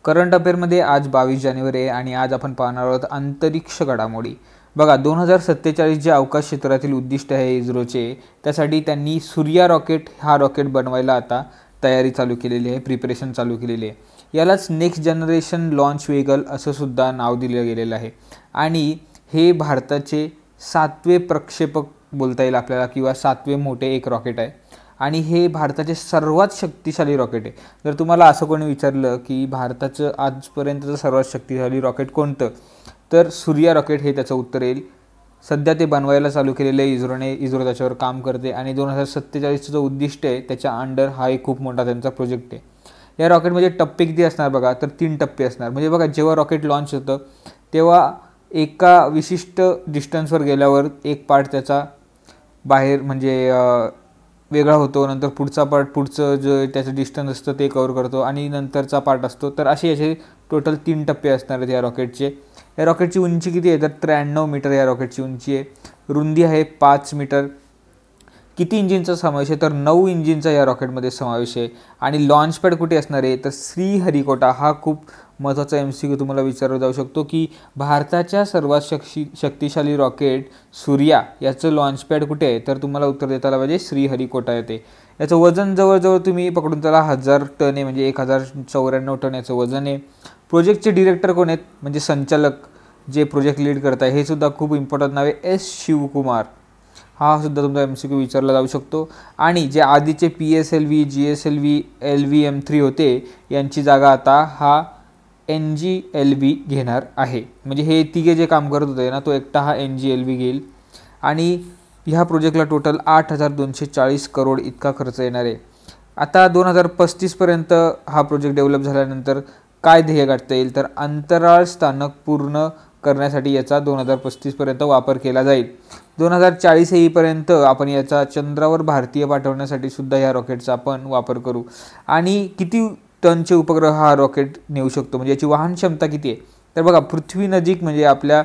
Current अफेअरमध्ये आज 22 जानेवारी आहे आणि आज आपण पाहणार आहोत अंतरिक्ष घडामोडी। बघा 2047 जे अवकाश क्षेत्रातील उद्दिष्ट आहे इस्रोचे, त्यासाठी त्यांनी सूर्या रॉकेट हा रॉकेट बनवायला आता तयारी चालू केलेली आहे, प्रिपरेशन चालू केलेली आहे। यालाच नेक्स्ट जनरेशन लॉन्च व्हेकल असं सुद्धा नाव दिलं गेलेलं आहे आणि हे भारताचे 7वे प्रक्षेपक बोलता येईल आपल्याला किंवा 7वे मोठे एक रॉकेट आहे आणि हे भारताचे सर्वात शक्तिशाली रॉकेट आहे। जर तुम्हाला असं कोणी विचारलं की भारताचं आजपर्यंतचं सर्वात शक्तिशाली रॉकेट कोणतं, तर सूर्या रॉकेट हे त्याचं उत्तर येईल। सध्या ते बनवायला चालू केलेलं आहे इस्रोने, इस्रो त्याच्यावर काम करते आणि 2047चं जो उद्दिष्ट आहे त्याच्या अंडर हा एक खूप मोठा त्यांचा प्रोजेक्ट आहे। या रॉकेटमध्ये टप्पे किती असणार बघा, तर 3 टप्पे असणार। म्हणजे बघा जेव्हा रॉकेट लॉन्च होतं तेव्हा एका विशिष्ट डिस्टन्सवर गेल्यावर एक पार्ट त्याचा बाहेर म्हणजे वेगळा होतो, नंतर पुढचा पार्ट पुढचं जे त्याचं डिस्टन्स असतं ते कव्हर करतो आणि नंतरचा पार्ट असतो। तर असे याचे टोटल 3 टप्पे असणार आहेत या रॉकेटचे। या रॉकेटची उंची किती आहे तर 93 मीटर या रॉकेटची उंची आहे, रुंदी आहे 5 मीटर। किती इंजिनचा समावेश आहे तर 9 इंजिनचा या रॉकेटमध्ये समावेश आहे आणि लॉन्च पॅड कुठे असणार आहे तर श्रीहरिकोटा। हा खूप महत्त्वाचा MCQ तुम्हाला विचारला जाऊ शकतो की भारताच्या सर्वात शक्तिशाली रॉकेट सूर्या याचं लॉन्च पॅड कुठे आहे, तर तुम्हाला उत्तर देता आलं पाहिजे श्रीहरिकोटा येते। याचं वजन जवळजवळ तुम्ही पकडून त्याला 1000 टन आहे, म्हणजे 1094 टन याचं वजन आहे। प्रोजेक्टचे डिरेक्टर कोण आहेत म्हणजे संचालक जे प्रोजेक्ट लीड करत आहे हे सुद्धा खूप इम्पॉर्टंट नाव आहे, S शिवकुमार। हा सुद्धा तुमचा MCQ विचारला जाऊ शकतो। आणि जे आधीचे PSLV GSLV LV-M3 होते यांची जागा आता हा NGLV घेणार आहे। म्हणजे हे तिघे जे काम करत होते ना तो एकटा हा NGLV घेईल आणि ह्या प्रोजेक्टला टोटल 8240 करोड इतका खर्च येणार आहे। आता 2035 पर्यंत हा प्रोजेक्ट डेव्हलप झाल्यानंतर काय ध्येय गाठता येईल तर अंतराळ स्थानक पूर्ण करण्यासाठी याचा 2035 पर्यंत वापर केला जाईल। 2040 येईपर्यंत आपण याचा चंद्रावर भारतीय पाठवण्यासाठी सुद्धा या रॉकेटचा आपण वापर करू। आणि किती टनचे उपग्रह हा रॉकेट नेऊ शकतो म्हणजे याची वाहन क्षमता किती आहे तर बघा पृथ्वी नजीक म्हणजे आपल्या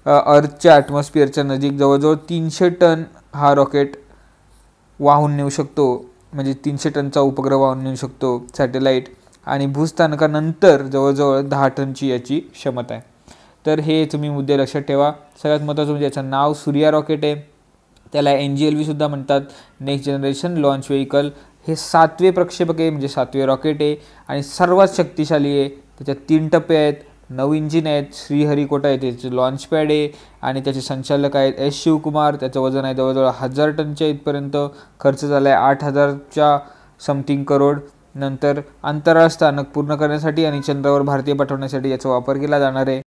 अर्थच्या ॲटमॉस्फिअरच्या नजीक जवळजवळ 300 टन हा रॉकेट वाहून नेऊ शकतो, म्हणजे 300 टनचा उपग्रह वाहून नेऊ शकतो सॅटेलाईट। आणि भूस्थानकानंतर जवळजवळ 10 टनची याची क्षमता आहे। तर हे तुम्ही मुद्दे लक्षात ठेवा। सगळ्यात महत्त्वाचं म्हणजे याचं नाव सूर्या रॉकेट आहे, त्याला NGLV सुद्धा म्हणतात, नेक्स्ट जनरेशन लॉन्च व्हेकल। हे 7वे प्रक्षेपक आहे म्हणजे 7वे रॉकेट आहे आणि सर्वात शक्तिशाली आहे। त्याच्यात 3 टप्पे आहेत, 9 इंजिन आहेत, श्रीहरिकोटा आहे त्याचे लॉन्च पॅड आहे आणि त्याचे संचालक आहेत S शिवकुमार। त्याचं वजन आहे जवळजवळ 1000 टनच्या इथपर्यंत, खर्च झाला आहे 8000च्या समथिंग करोड। नंतर अंतराळ स्थानक पूर्ण करण्यासाठी आणि चंद्रावर भारतीय पाठवण्यासाठी याचा वापर केला जाणार आहे।